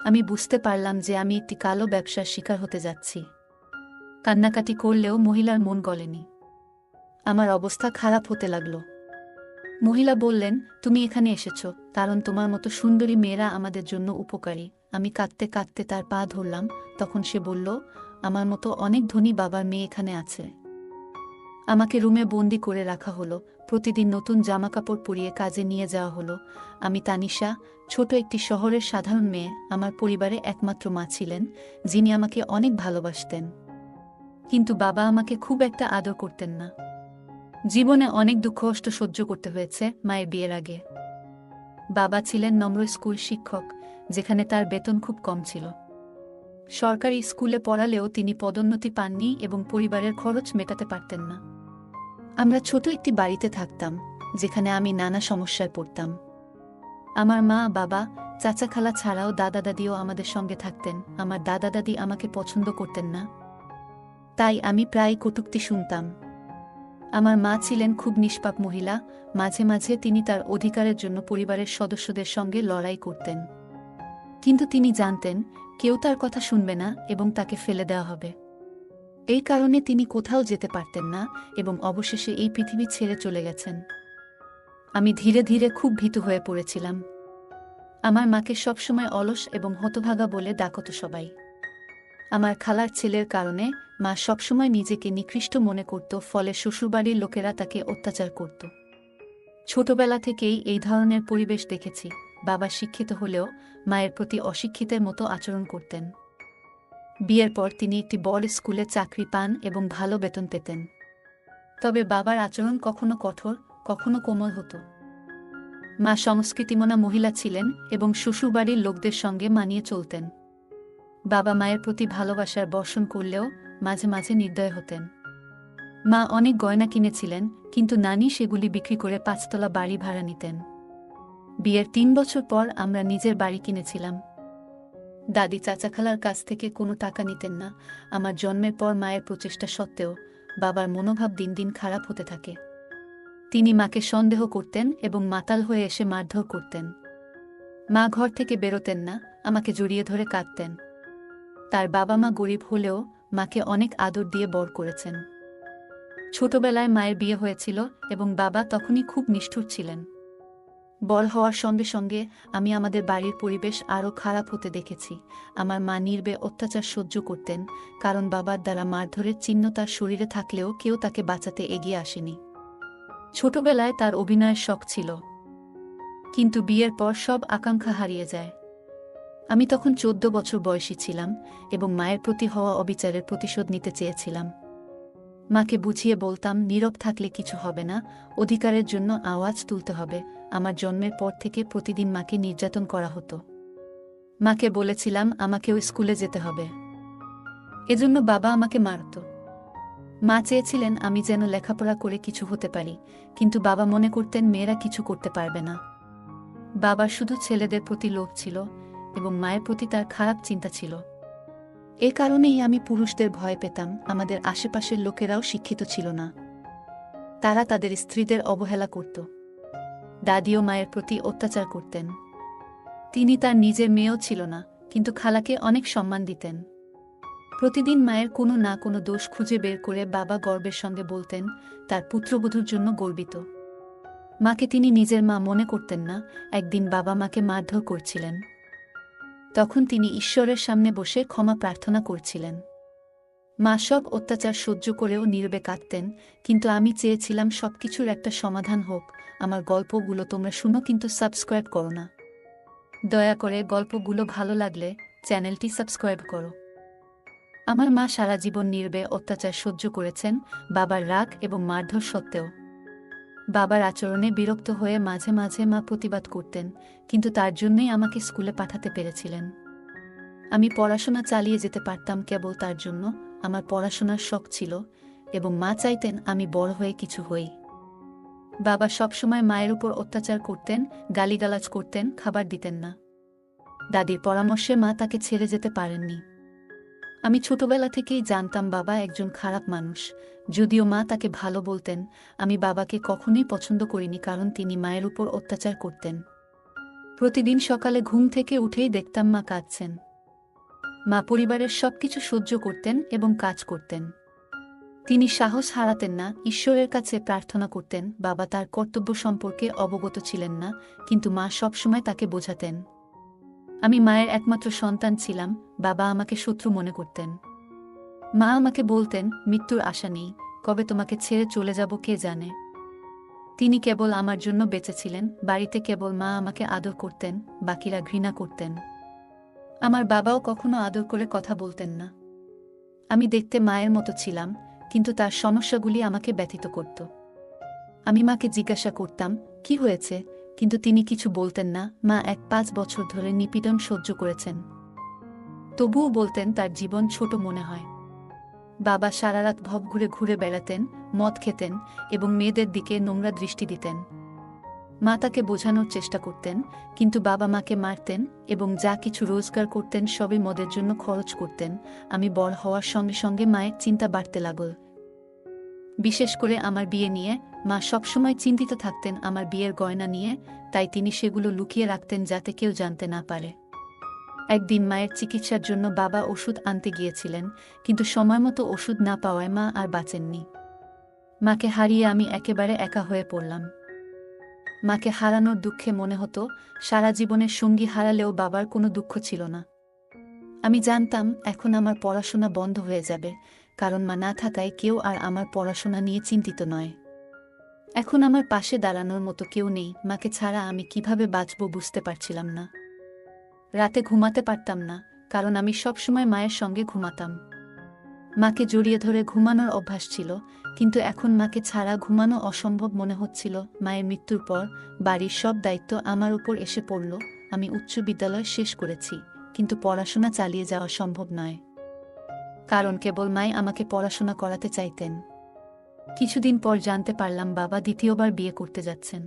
আমি বুঝতে পারলাম যে আমি একটি কালো ব্যবসার শিকার হতে যাচ্ছি। কান্নাকাটি করলেও মহিলার মন গলেনি। আমার অবস্থা খারাপ হতে লাগল। মহিলা বললেন, তুমি এখানে এসেছ কারণ তোমার মতো সুন্দরী মেয়েরা আমাদের জন্য উপকারী। আমি কাঁদতে কাঁদতে তার পা ধরলাম। তখন সে বলল, আমার মতো অনেক ধনী বাবার মেয়ে এখানে আছে। আমাকে রুমে বন্দি করে রাখা হলো। প্রতিদিন নতুন জামাকাপড় পরিয়ে কাজে নিয়ে যাওয়া হলো। আমি তানিশা, ছোট একটি শহরের সাধারণ মেয়ে। আমার পরিবারে একমাত্র মা ছিলেন, যিনি আমাকে অনেক ভালোবাসতেন। কিন্তু বাবা আমাকে খুব একটা আদর করতেন না। জীবনে অনেক দুঃখ কষ্ট সহ্য করতে হয়েছে মায়ের বিয়ের আগে। বাবা ছিলেন নম্র স্কুল শিক্ষক, যেখানে তার বেতন খুব কম ছিল। সরকারি স্কুলে পড়ালেও তিনি পদোন্নতি পাননি এবং পরিবারের খরচ মেটাতে পারতেন না। আমরা ছোট একটি বাড়িতে থাকতাম, যেখানে আমি নানা সমস্যায় পড়তাম। আমার মা, বাবা, চাচা খালা ছাড়াও দাদা দাদিও আমাদের সঙ্গে থাকতেন। আমার দাদা দাদি আমাকে পছন্দ করতেন না, তাই আমি প্রায় কটূক্তি শুনতাম। আমার মা ছিলেন খুব নিষ্পাপ মহিলা। মাঝে মাঝে তিনি তার অধিকারের জন্য পরিবারের সদস্যদের সঙ্গে লড়াই করতেন। কিন্তু তিনি জানতেন কেউ তার কথা শুনবে না এবং তাকে ফেলে দেওয়া হবে। এই কারণে তিনি কোথাও যেতে পারতেন না এবং অবশেষে এই পৃথিবী ছেড়ে চলে গেছেন। আমি ধীরে ধীরে খুব ভীতু হয়ে পড়েছিলাম। আমার মাকে সবসময় অলস এবং হতভাগা বলে ডাকত সবাই। আমার খালার ছেলের কারণে মা সবসময় নিজেকে নিকৃষ্ট মনে করত, ফলে শ্বশুরবাড়ির লোকেরা তাকে অত্যাচার করত। ছোটবেলা থেকেই এই ধরনের পরিবেশ দেখেছি। বাবা শিক্ষিত হলেও মায়ের প্রতি অশিক্ষিতের মতো আচরণ করতেন। বিয়ের পর তিনি একটি বড় স্কুলে চাকরি পান এবং ভালো বেতন পেতেন। তবে বাবার আচরণ কখনো কঠোর, কখনো কোমল হতো। মা সংস্কৃতিমনা মহিলা ছিলেন এবং শ্বশুরবাড়ির লোকদের সঙ্গে মানিয়ে চলতেন। বাবা মায়ের প্রতি ভালোবাসার বর্ষণ করলেও মাঝে মাঝে নির্দয় হতেন। মা অনেক গয়না কিনেছিলেন, কিন্তু নানি সেগুলি বিক্রি করে 5 তলা বাড়ি ভাড়া নিতেন। বিয়ের 3 বছর পর আমরা নিজের বাড়ি কিনেছিলাম। দাদি চাচা খালার কাছ থেকে কোনো টাকা নিতেন না। আমার জন্মের পর মায়ের প্রচেষ্টা সত্ত্বেও বাবার মনোভাব দিন দিন খারাপ হতে থাকে। তিনি মাকে সন্দেহ করতেন এবং মাতাল হয়ে এসে মারধর করতেন। মা ঘর থেকে বেরোতেন না, আমাকে জড়িয়ে ধরে কাঁদতেন। তার বাবা মা গরিব হলেও মাকে অনেক আদর দিয়ে বড় করেছেন। ছোটবেলায় মায়ের বিয়ে হয়েছিল এবং বাবা তখনই খুব নিষ্ঠুর ছিলেন। বড় হওয়ার সঙ্গে সঙ্গে আমি আমাদের বাড়ির পরিবেশ আরও খারাপ হতে দেখেছি। আমার মা নির্বে অত্যাচার সহ্য করতেন, কারণ বাবার দ্বারা মারধরের চিহ্ন তার শরীরে থাকলেও কেউ তাকে বাঁচাতে এগিয়ে আসেনি। ছোটবেলায় তার অভিনয়ের শখ ছিল, কিন্তু বিয়ের পর সব আকাঙ্ক্ষা হারিয়ে যায়। আমি তখন 14 বছর বয়সী ছিলাম এবং মায়ের প্রতি হওয়া অবিচারের প্রতিশোধ নিতে চেয়েছিলাম। মাকে বুঝিয়ে বলতাম, নীরব থাকলে কিছু হবে না, অধিকারের জন্য আওয়াজ তুলতে হবে। আমার জন্মের পর থেকে প্রতিদিন মাকে নির্যাতন করা হতো। মাকে বলেছিলাম আমাকেও স্কুলে যেতে হবে, এজন্য বাবা আমাকে মারত। মা চেয়েছিলেন আমি যেন লেখাপড়া করে কিছু হতে পারি, কিন্তু বাবা মনে করতেন মেয়েরা কিছু করতে পারবে না। বাবার শুধু ছেলেদের প্রতি লোভ ছিল এবং মায়ের প্রতি তার খারাপ চিন্তা ছিল। এ কারণেই আমি পুরুষদের ভয় পেতাম। আমাদের আশেপাশের লোকেরাও শিক্ষিত ছিল না, তারা তাদের স্ত্রীদের অবহেলা করত। দাদিও মায়ের প্রতি অত্যাচার করতেন। তিনি তার নিজের মেয়েও ছিল না, কিন্তু খালাকে অনেক সম্মান দিতেন। প্রতিদিন মায়ের কোনো না কোনো দোষ খুঁজে বের করে বাবা গর্বের সঙ্গে বলতেন তার পুত্রবধূর জন্য গর্বিত। মাকে তিনি নিজের মা মনে করতেন না। একদিন বাবা মাকে মারধর করছিলেন, তখন তিনি ঈশ্বরের সামনে বসে ক্ষমা প্রার্থনা করছিলেন। মা সব অত্যাচার সহ্য করেও নীরবে কাঁদতেন, কিন্তু আমি চেয়েছিলাম সবকিছুর একটা সমাধান হোক। আমার গল্পগুলো তোমরা শুনো, কিন্তু সাবস্ক্রাইব করো না। দয়া করে গল্পগুলো ভালো লাগলে চ্যানেলটি সাবস্ক্রাইব করো। আমার মা সারা জীবন নীরবে অত্যাচার সহ্য করেছেন, বাবার রাগ এবং মারধর সত্ত্বেও। বাবার আচরণে বিরক্ত হয়ে মাঝে মাঝে মা প্রতিবাদ করতেন, কিন্তু তার জন্যই আমাকে স্কুলে পাঠাতে পেরেছিলেন। আমি পড়াশোনা চালিয়ে যেতে পারতাম কেবল তার জন্য। আমার পড়াশোনার শখ ছিল এবং মা চাইতেন আমি বড় হয়ে কিছু হই। বাবা সবসময় মায়ের উপর অত্যাচার করতেন, গালিগালাজ করতেন, খাবার দিতেন না। দাদির পরামর্শে মা তাকে ছেড়ে যেতে পারেননি। আমি ছোটবেলা থেকেই জানতাম বাবা একজন খারাপ মানুষ। যদিও মা তাকে ভালো বলতেন, আমি বাবাকে কখনোই পছন্দ করিনি, কারণ তিনি মায়ের উপর অত্যাচার করতেন। প্রতিদিন সকালে ঘুম থেকে উঠেই দেখতাম মা কাঁদছেন। মা পরিবারের সবকিছু সহ্য করতেন এবং কাজ করতেন। তিনি সাহস হারাতেন না, ঈশ্বরের কাছে প্রার্থনা করতেন। বাবা তার কর্তব্য সম্পর্কে অবগত ছিলেন না, কিন্তু মা সবসময় তাকে বোঝাতেন। আমি মায়ের একমাত্র সন্তান ছিলাম, বাবা আমাকে শত্রু মনে করতেন। মা আমাকে বলতেন, মৃত্যুর আশা নেই, কবে তোমাকে ছেড়ে চলে যাব কে জানে। তিনি কেবল আমার জন্য বেঁচেছিলেন। বাড়িতে কেবল মা আমাকে আদর করতেন, বাকিরা ঘৃণা করতেন। আমার বাবাও কখনো আদর করে কথা বলতেন না। আমি দেখতে মায়ের মতো ছিলাম, কিন্তু তার সমস্যাগুলি আমাকে ব্যথিত করত। আমি মাকে জিজ্ঞাসা করতাম, কি হয়েছে, কিন্তু তিনি কিছু বলতেন না। মা 5 বছর ধরে নিপীড়ন সহ্য করেছেন, তবুও বলতেন তার জীবন ছোট মনে হয়। বাবা সারারাত ভব ঘুরে ঘুরে বেড়াতেন, মদ খেতেন এবং মেয়েদের দিকে নোংরা দৃষ্টি দিতেন। মা তাকে বোঝানোর চেষ্টা করতেন, কিন্তু বাবা মাকে মারতেন এবং যা কিছু রোজগার করতেন সবই মদের জন্য খরচ করতেন। আমি বড় হওয়ার সঙ্গে সঙ্গে মায়ের চিন্তা বাড়তে লাগল। বিশেষ করে আমার বিয়ে নিয়ে মা সবসময় চিন্তিত থাকতেন, আমার বিয়ের গয়না নিয়ে, তাই তিনি সেগুলো লুকিয়ে রাখতেন যাতে কেউ জানতে না পারে। একদিন মায়ের চিকিৎসার জন্য বাবা ওষুধ আনতে গিয়েছিলেন, কিন্তু সময়মতো ওষুধ না পাওয়ায় মা আর বাঁচেননি। মাকে হারিয়ে আমি একেবারে একা হয়ে পড়লাম। মাকে হারানোর দুঃখে মনে হতো সারা জীবনের সঙ্গী হারালেও বাবার কোনো দুঃখ ছিল না। আমি জানতাম এখন আমার পড়াশোনা বন্ধ হয়ে যাবে, কারণ মা না থাকায় কেউ আর আমার পড়াশোনা নিয়ে চিন্তিত নয়। এখন আমার পাশে দাঁড়ানোর মতো কেউ নেই। মাকে ছাড়া আমি কিভাবে বাঁচব বুঝতে পারছিলাম না। রাতে ঘুমাতে পারতাম না, কারণ আমি সবসময় মায়ের সঙ্গে ঘুমাতাম। মাকে জড়িয়ে ধরে ঘুমানোর অভ্যাস ছিল, কিন্তু এখন মাকে ছাড়া ঘুমানো অসম্ভব মনে হচ্ছিল। মায়ের মৃত্যুর পর বাড়ির সব দায়িত্ব আমার উপর এসে পড়ল। আমি উচ্চ বিদ্যালয় শেষ করেছি, কিন্তু পড়াশোনা চালিয়ে যাওয়া সম্ভব নয়, কারণ কেবল মাই আমাকে পড়াশোনা করাতে চাইতেন। কিছুদিন পর জানতে পারলাম বাবা দ্বিতীয়বার বিয়ে করতে যাচ্ছেন।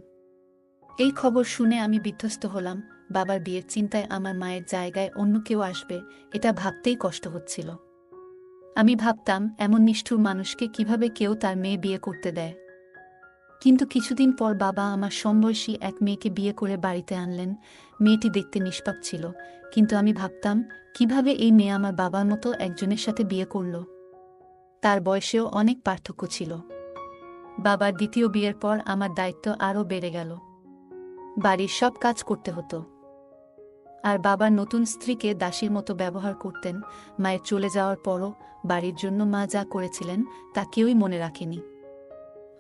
এই খবর শুনে আমি বিধ্বস্ত হলাম। বাবার বিয়ের চিন্তায় আমার মায়ের জায়গায় অন্য কেউ আসবে, এটা ভাবতেই কষ্ট হচ্ছিল। আমি ভাবতাম, এমন নিষ্ঠুর মানুষকে কিভাবে কেউ তার মেয়ে বিয়ে করতে দেয়। কিন্তু কিছুদিন পর বাবা আমার সমবয়সী এক মেয়েকে বিয়ে করে বাড়িতে আনলেন। মেয়েটি দেখতে নিষ্পাপ ছিল, কিন্তু আমি ভাবতাম, কিভাবে এই মেয়ে আমার বাবার মতো একজনের সাথে বিয়ে করল। তার বয়সেও অনেক পার্থক্য ছিল। বাবার দ্বিতীয় বিয়ের পর আমার দায়িত্ব আরও বেড়ে গেল। বাড়ির সব কাজ করতে হতো, আর বাবার নতুন স্ত্রীকে দাসীর মতো ব্যবহার করতেন। মায়ের চলে যাওয়ার পরও বাড়ির জন্য মা যা করেছিলেন তা কেউই মনে রাখেনি।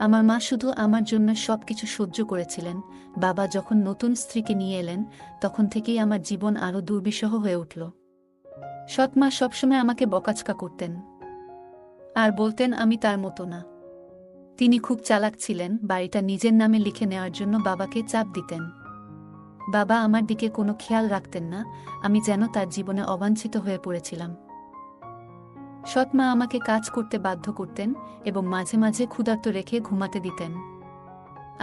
আমার মা শুধু আমার জন্য সবকিছু সহ্য করেছিলেন। বাবা যখন নতুন স্ত্রীকে নিয়ে এলেন, তখন থেকেই আমার জীবন আরও দুর্বিষহ হয়ে উঠল। সৎ মা সবসময় আমাকে বকাঝকা করতেন আর বলতেন আমি তার মতো না। তিনি খুব চালাক ছিলেন, বাড়িটা নিজের নামে লিখে নেওয়ার জন্য বাবাকে চাপ দিতেন। বাবা আমার দিকে কোনো খেয়াল রাখতেন না, আমি যেন তার জীবনে অবাঞ্ছিত হয়ে পড়েছিলাম। সৎমা আমাকে কাজ করতে বাধ্য করতেন এবং মাঝে মাঝে ক্ষুধার্ত রেখে ঘুমাতে দিতেন।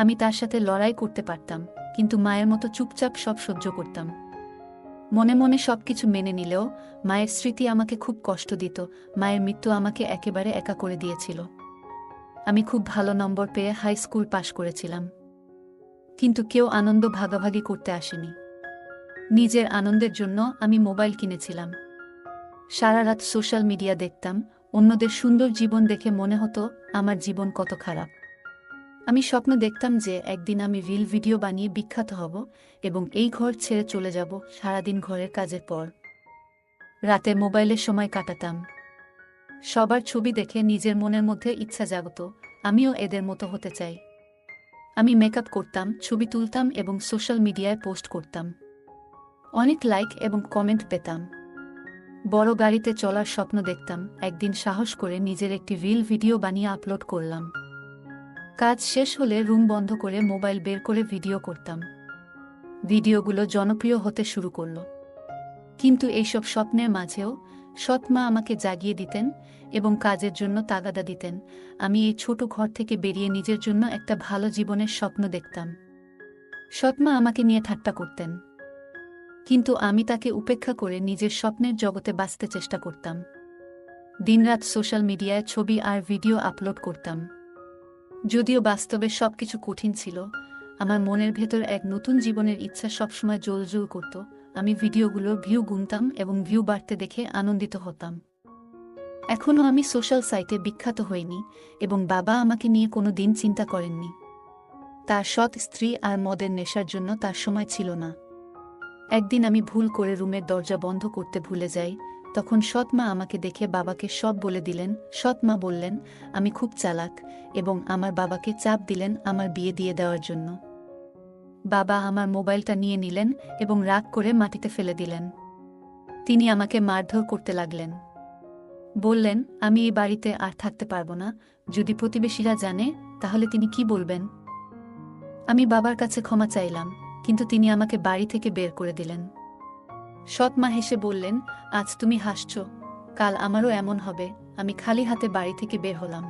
আমি তার সাথে লড়াই করতে পারতাম, কিন্তু মায়ের মতো চুপচাপ সব সহ্য করতাম। মনে মনে সবকিছু মেনে নিলেও মায়ের স্মৃতি আমাকে খুব কষ্ট দিত। মায়ের মৃত্যু আমাকে একেবারে একা করে দিয়েছিল। আমি খুব ভালো নম্বর পেয়ে হাই স্কুল পাশ করেছিলাম, কিন্তু কেউ আনন্দ ভাগাভাগি করতে আসেনি। নিজের আনন্দের জন্য আমি মোবাইল কিনেছিলাম। সারা রাত সোশ্যাল মিডিয়া দেখতাম। অন্যদের সুন্দর জীবন দেখে মনে হতো আমার জীবন কত খারাপ। আমি স্বপ্ন দেখতাম যে একদিন আমি রিল ভিডিও বানিয়ে বিখ্যাত হব এবং এই ঘর ছেড়ে চলে যাব। সারাদিন ঘরের কাজের পর রাতে মোবাইলের সময় কাটাতাম। সবার ছবি দেখে নিজের মনের মধ্যে ইচ্ছা জাগত, আমিও এদের মতো হতে চাই। আমি মেকআপ করতাম, ছবি তুলতাম এবং সোশ্যাল মিডিয়ায় পোস্ট করতাম। অনেক লাইক এবং কমেন্ট পেতাম। বড় গাড়িতে চলার স্বপ্ন দেখতাম। একদিন সাহস করে নিজের একটি রিল ভিডিও বানিয়ে আপলোড করলাম। কাজ শেষ হলে রুম বন্ধ করে মোবাইল বের করে ভিডিও করতাম। ভিডিওগুলো জনপ্রিয় হতে শুরু করল। কিন্তু এইসব স্বপ্নের মাঝেও সৎ মা আমাকে জাগিয়ে দিতেন এবং কাজের জন্য তাগাদা দিতেন। আমি এই ছোট ঘর থেকে বেরিয়ে নিজের জন্য একটা ভালো জীবনের স্বপ্ন দেখতাম। সৎ মা আমাকে নিয়ে ঠাট্টা করতেন, কিন্তু আমি তাকে উপেক্ষা করে নিজের স্বপ্নের জগতে বাঁচতে চেষ্টা করতাম। দিনরাত সোশ্যাল মিডিয়ায় ছবি আর ভিডিও আপলোড করতাম। যদিও বাস্তবে সবকিছু কঠিন ছিল, আমার মনের ভেতর এক নতুন জীবনের ইচ্ছা সবসময় জ্বলজ্বল করত। আমি ভিডিওগুলোর ভিউ গুনতাম এবং ভিউ বাড়তে দেখে আনন্দিত হতাম। এখনও আমি সোশ্যাল সাইটে বিখ্যাত হইনি এবং বাবা আমাকে নিয়ে কোনো দিন চিন্তা করেননি। তার সৎ স্ত্রী আর মদের নেশার জন্য তার সময় ছিল না। একদিন আমি ভুল করে রুমের দরজা বন্ধ করতে ভুলে যাই। তখন সৎ মা আমাকে দেখে বাবাকে সব বলে দিলেন। সৎ মা বললেন আমি খুব চালাক এবং আমার বাবাকে চাপ দিলেন আমার বিয়ে দিয়ে দেওয়ার জন্য। বাবা আমার মোবাইলটা নিয়ে নিলেন এবং রাগ করে মাটিতে ফেলে দিলেন। তিনি আমাকে মারধর করতে লাগলেন। বললেন আমি এই বাড়িতে আর থাকতে পারবো না। যদি প্রতিবেশীরা জানে তাহলে তিনি কি বলবেন। আমি বাবার কাছে ক্ষমা চাইলাম, কিন্তু তিনি আমাকে বাড়ি থেকে বের করে দিলেন। সৎ মা হেসে বললেন আজ তুমি হাসছ, কাল আমারও এমন হবে। আমি খালি হাতে বাড়ি থেকে বের হলাম।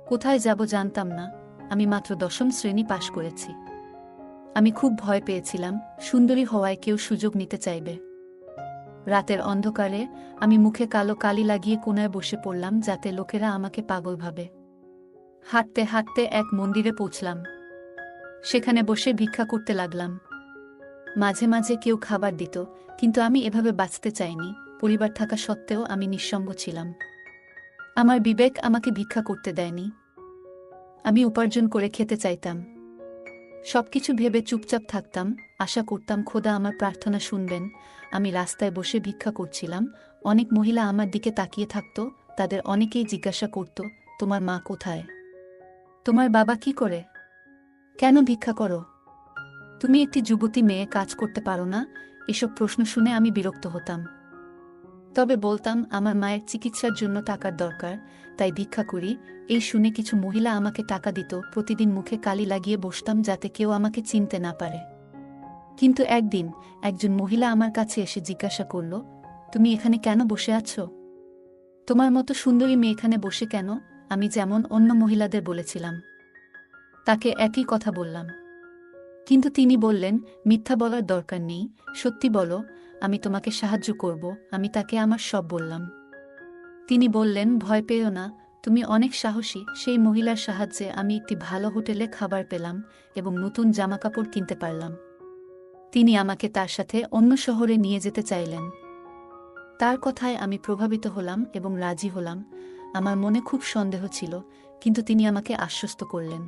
কোথায় যাব জানতাম না। আমি মাত্র 10ম শ্রেণী পাশ করেছি। আমি খুব ভয় পেয়েছিলাম, সুন্দরী হওয়ায় কেউ সুযোগ নিতে চাইবে। রাতের অন্ধকারে আমি মুখে কালো কালি লাগিয়ে কোনায় বসে পড়লাম যাতে লোকেরা আমাকে পাগল ভাবে। হাঁটতে হাঁটতে এক মন্দিরে পৌঁছলাম। সেখানে বসে ভিক্ষা করতে লাগলাম। মাঝে মাঝে কেউ খাবার দিত, কিন্তু আমি এভাবে বাঁচতে চাইনি। পরিবার থাকা সত্ত্বেও আমি নিঃসঙ্গ ছিলাম। আমার বিবেক আমাকে ভিক্ষা করতে দেয়নি। আমি উপার্জন করে খেতে চাইতাম। সবকিছু ভেবে চুপচাপ থাকতাম, আশা করতাম খোদা আমার প্রার্থনা শুনবেন। আমি রাস্তায় বসে ভিক্ষা করছিলাম। অনেক মহিলা আমার দিকে তাকিয়ে থাকত। তাদের অনেকেই জিজ্ঞাসা করত তোমার মা কোথায়? তোমার বাবা কি করে? কেন ভিক্ষা করো? তুমি একটি যুবতী মেয়ে, কাজ করতে পারো না? এসব প্রশ্ন শুনে আমি বিরক্ত হতাম। তবে বলতাম আমার মায়ের চিকিৎসার জন্য টাকার দরকার, তাই ভিক্ষা করি। এই শুনে কিছু মহিলা আমাকে টাকা দিত। প্রতিদিন মুখে কালি লাগিয়ে বসতাম যাতে কেউ আমাকে চিনতে না পারে। কিন্তু একদিন একজন মহিলা আমার কাছে এসে জিজ্ঞাসা করল তুমি এখানে কেন বসে আছো? তোমার মতো সুন্দরী মেয়ে এখানে বসে কেন? আমি যেমন অন্য মহিলাদের বলেছিলাম তাকে একই কথা বললাম। কিন্তু তিনি বললেন মিথ্যা বলার দরকার নেই, সত্যি বলো, আমি তোমাকে সাহায্য করব। আমি তাকে আমার সব বললাম। তিনি বললেন ভয় পেও না, তুমি অনেক সাহসী। সেই মহিলার সাহায্যে আমি একটি ভালো হোটেলে খাবার পেলাম এবং নতুন জামাকাপড় কিনতে পারলাম। তিনি আমাকে তার সাথে অন্য শহরে নিয়ে যেতে চাইলেন। তার কথায় আমি প্রভাবিত হলাম এবং রাজি হলাম। আমার মনে খুব সন্দেহ ছিল, কিন্তু তিনি আমাকে আশ্বস্ত করলেন।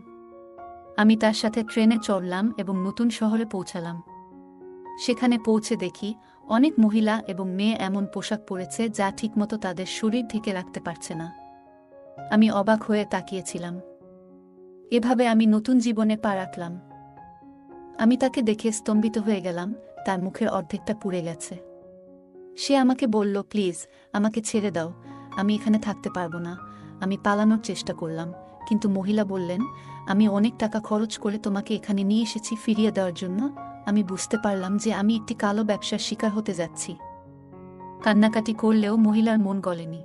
আমি তার সাথে ট্রেনে চড়লাম এবং নতুন শহরে পৌঁছালাম। সেখানে পৌঁছে দেখি অনেক মহিলা এবং মেয়ে এমন পোশাক পরেছে যা ঠিকমতো তাদের শরীর ঢেকে রাখতে পারছে না। আমি অবাক হয়ে তাকিয়েছিলাম। এভাবে আমি নতুন জীবনে পা রাখলাম। আমি তাকে দেখে স্তম্ভিত হয়ে গেলাম। তার মুখের অর্ধেকটা পুড়ে গেছে। সে আমাকে বলল প্লিজ আমাকে ছেড়ে দাও, আমি এখানে থাকতে পারবো না। আমি পালানোর চেষ্টা করলাম, কিন্তু মহিলা বললেন আমি অনেক টাকা খরচ করে তোমাকে এখানে নিয়ে এসেছি ফিরিয়ে দেওয়ার জন্য। আমি বুঝতে পারলাম যে আমি একটি কালো ব্যবসার শিকার হতে যাচ্ছি। কান্নাকাটি করলেও মহিলার মন গলেনি।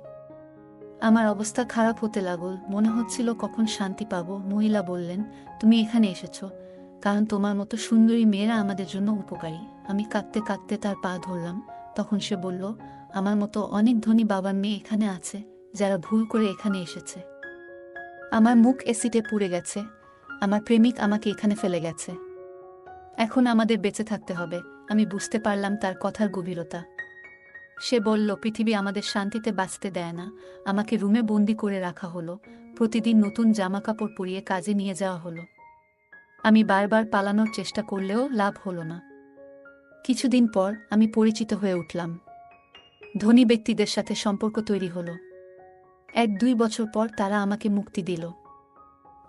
আমার অবস্থা খারাপ হতে লাগল। মনে হচ্ছিল কখন শান্তি পাবো। মহিলা বললেন তুমি এখানে এসেছো কারণ তোমার মতো সুন্দরী মেয়েরা আমাদের জন্য উপকারী। আমি কাঁদতে কাঁদতে তার পা ধরলাম। তখন সে বলল আমার মতো অনেক ধনী বাবার মেয়ে এখানে আছে যারা ভুল করে এখানে এসেছে। আমার মুখ এসিডে পুড়ে গেছে। আমার প্রেমিক আমাকে এখানে ফেলে গেছে। এখন আমাদের বেঁচে থাকতে হবে। আমি বুঝতে পারলাম তার কথার গভীরতা। সে বলল পৃথিবী আমাদের শান্তিতে বাঁচতে দেয় না। আমাকে রুমে বন্দি করে রাখা হলো। প্রতিদিন নতুন জামাকাপড় পরিয়ে কাজে নিয়ে যাওয়া হলো। আমি বারবার পালানোর চেষ্টা করলেও লাভ হলো না। কিছুদিন পর আমি পরিচিত হয়ে উঠলাম। ধনী ব্যক্তিদের সাথে সম্পর্ক তৈরি হলো। 1-2 বছর পর তারা আমাকে মুক্তি দিল।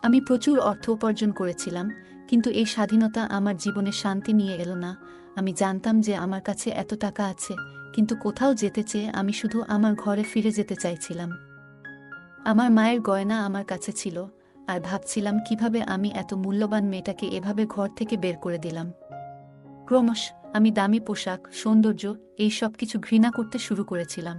আমি প্রচুর অর্থ উপার্জন করেছিলাম, কিন্তু এই স্বাধীনতা আমার জীবনে শান্তি নিয়ে এলো না। আমি জানতাম যে আমার কাছে এত টাকা আছে, কিন্তু কোথাও যেতে চেয়ে আমি শুধু আমার ঘরে ফিরে যেতে চাইছিলাম। আমার মায়ের গয়না আমার কাছে ছিল, আর ভাবছিলাম কিভাবে আমি এত মূল্যবান মেয়েটাকে এভাবে ঘর থেকে বের করে দিলাম। ক্রমশ আমি দামি পোশাক, সৌন্দর্য এই সব কিছু ঘৃণা করতে শুরু করেছিলাম।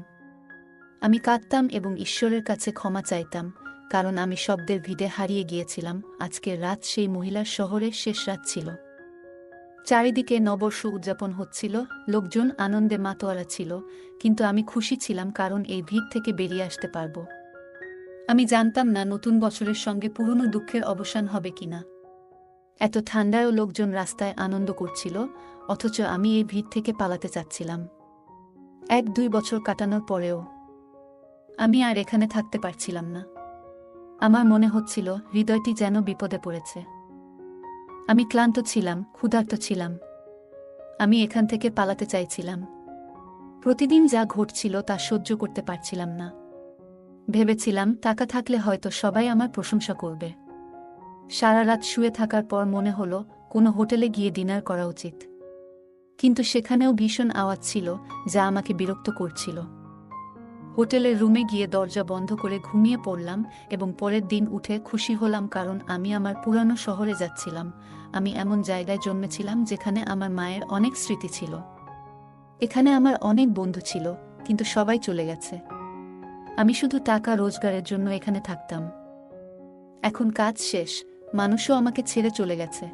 আমি কাঁদতাম এবং ঈশ্বরের কাছে ক্ষমা চাইতাম, কারণ আমি শব্দের ভিড়ে হারিয়ে গিয়েছিলাম। আজকের রাত সেই মহিলার শহরের শেষ রাত ছিল। চারিদিকে নববর্ষ উদযাপন হচ্ছিল, লোকজন আনন্দে মাতোয়ারা ছিল, কিন্তু আমি খুশি ছিলাম কারণ এই ভিড় থেকে বেরিয়ে আসতে পারব। আমি জানতাম না নতুন বছরের সঙ্গে পুরনো দুঃখের অবসান হবে কিনা। এত ঠান্ডায়ও লোকজন রাস্তায় আনন্দ করছিল, অথচ আমি এই ভিড় থেকে পালাতে চাচ্ছিলাম। 1-2 বছর কাটানোর পরেও আমি আর এখানে থাকতে পারছিলাম না। আমার মনে হচ্ছিল হৃদয়টি যেন বিপদে পড়েছে। আমি ক্লান্ত ছিলাম, ক্ষুধার্ত ছিলাম। আমি এখান থেকে পালাতে চাইছিলাম। প্রতিদিন যা ঘটছিল তা সহ্য করতে পারছিলাম না। ভেবেছিলাম টাকা থাকলে হয়তো সবাই আমার প্রশংসা করবে। সারা রাত শুয়ে থাকার পর মনে হলো কোনো হোটেলে গিয়ে ডিনার করা উচিত। কিন্তু সেখানেও ভীষণ আওয়াজ ছিল যা আমাকে বিরক্ত করছিল। হোটেলের রুমে গিয়ে দরজা বন্ধ করে ঘুমিয়ে পড়লাম এবং পরের দিন উঠে খুশি হলাম, কারণ আমি আমার পুরানো শহরে যাচ্ছিলাম। আমি এমন জায়গায় জন্মেছিলাম যেখানে আমার মায়ের অনেক স্মৃতি ছিল। এখানে আমার অনেক বন্ধু ছিল, কিন্তু সবাই চলে গেছে। আমি শুধু টাকা রোজগারের জন্য এখানে থাকতাম। এখন কাজ শেষ, মানুষও আমাকে ছেড়ে চলে গেছে।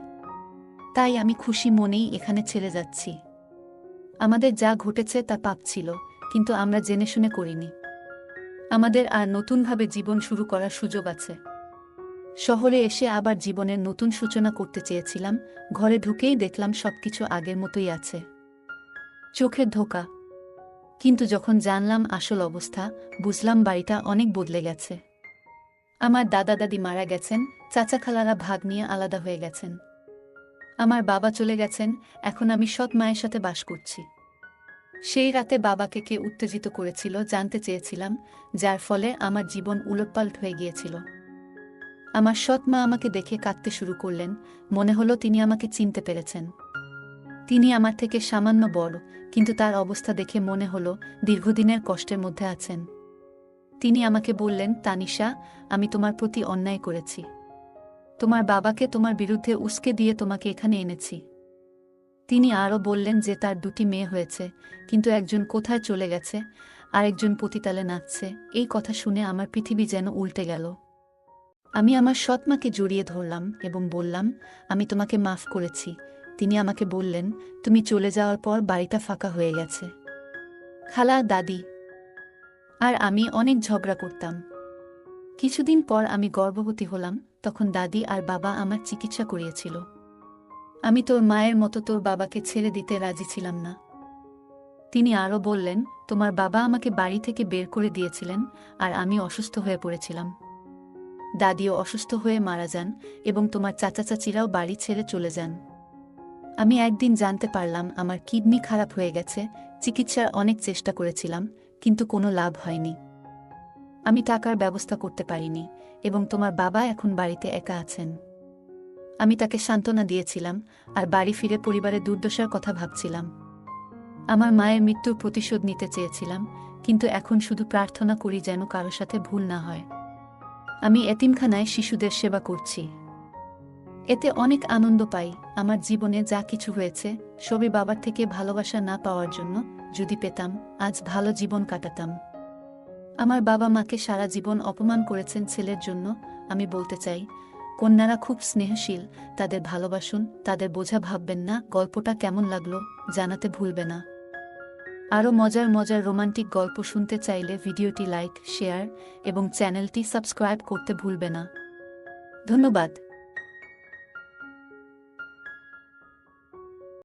তাই আমি খুশি মনেই এখানে ছেড়ে যাচ্ছি। আমাদের যা ঘটেছে তা পাপ ছিল, কিন্তু আমরা জেনে শুনে করিনি। আমাদের আর নতুনভাবে জীবন শুরু করার সুযোগ আছে। শহরে এসে আবার জীবনের নতুন সূচনা করতে চেয়েছিলাম। ঘরে ঢুকেই দেখলাম সবকিছু আগের মতোই আছে। চোখের ধোঁকা। কিন্তু যখন জানলাম আসল অবস্থা, বুঝলাম বাড়িটা অনেক বদলে গেছে। আমার দাদা দাদি মারা গেছেন, চাচা খালারা ভাগ নিয়ে আলাদা হয়ে গেছেন। আমার বাবা চলে গেছেন, এখন আমি সৎ মায়ের সাথে বাস করছি। সেই রাতে বাবাকে কে উত্তেজিত করেছিল জানতে চেয়েছিলাম, যার ফলে আমার জীবন উলটপালট হয়ে গিয়েছিল। আমার সৎ মা আমাকে দেখে কাঁদতে শুরু করলেন। মনে হলো তিনি আমাকে চিনতে পেরেছেন। তিনি আমার থেকে সামান্য বড়, কিন্তু তার অবস্থা দেখে মনে হলো দীর্ঘদিনের কষ্টের মধ্যে আছেন। তিনি আমাকে বললেন, তানিশা, আমি তোমার প্রতি অন্যায় করেছি। তোমার বাবাকে তোমার বিরুদ্ধে উস্কে দিয়ে তোমাকে এখানে এনেছি। তিনি আরও বললেন যে তার 2টি মেয়ে হয়েছে, কিন্তু একজন কোথায় চলে গেছে, আর একজন পতিতালে নাচছে। এই কথা শুনে আমার পৃথিবী যেন উল্টে গেল। আমি আমার সৎ মাকে জড়িয়ে ধরলাম এবং বললাম, আমি তোমাকে মাফ করেছি। তিনি আমাকে বললেন, তুমি চলে যাওয়ার পর বাড়িটা ফাঁকা হয়ে গেছে। খালা, দাদি আর আমি অনেক ঝগড়া করতাম। কিছুদিন পর আমি গর্ভবতী হলাম। তখন দাদি আর বাবা আমার চিকিৎসা করিয়েছিল। আমি তোর মায়ের মতো তোর বাবাকে ছেড়ে দিতে রাজি ছিলাম না। তিনি আরও বললেন, তোমার বাবা আমাকে বাড়ি থেকে বের করে দিয়েছিলেন, আর আমি অসুস্থ হয়ে পড়েছিলাম। দাদিও অসুস্থ হয়ে মারা যান এবং তোমার চাচা চাচিরাও বাড়ি ছেড়ে চলে যান। আমি একদিন জানতে পারলাম আমার কিডনি খারাপ হয়ে গেছে। চিকিৎসার অনেক চেষ্টা করেছিলাম, কিন্তু কোনো লাভ হয়নি। আমি টাকার ব্যবস্থা করতে পারিনি এবং তোমার বাবা এখন বাড়িতে একা আছেন। আমি তাকে সান্ত্বনা দিয়েছিলাম আর বাড়ি ফিরে পরিবারের দুর্দশার কথা ভাবছিলাম। আমার মায়ের মৃত্যুর প্রতিশোধ নিতে চেয়েছিলাম, কিন্তু এখন শুধু প্রার্থনা করি যেন কারো সাথে ভুল না হয়। আমি এতিমখানায় শিশুদের সেবা করছি। এতে অনেক আনন্দ পাই। আমার জীবনে যা কিছু হয়েছে সবই বাবার থেকে ভালোবাসা না পাওয়ার জন্য। যদি পেতাম, আজ ভালো জীবন কাটাতাম। আমার বাবা মাকে সারা জীবন অপমান করেছেন ছেলের জন্য। আমি বলতে চাই, কন্যারা খুব স্নেহশীল, তাদের ভালোবাসুন, তাদের বোঝা ভাববেন না। গল্পটা কেমন লাগলো জানাতে ভুলবে না। আরও মজার মজার রোমান্টিক গল্প শুনতে চাইলে ভিডিওটি লাইক, শেয়ার এবং চ্যানেলটি সাবস্ক্রাইব করতে ভুলবে না। ধন্যবাদ।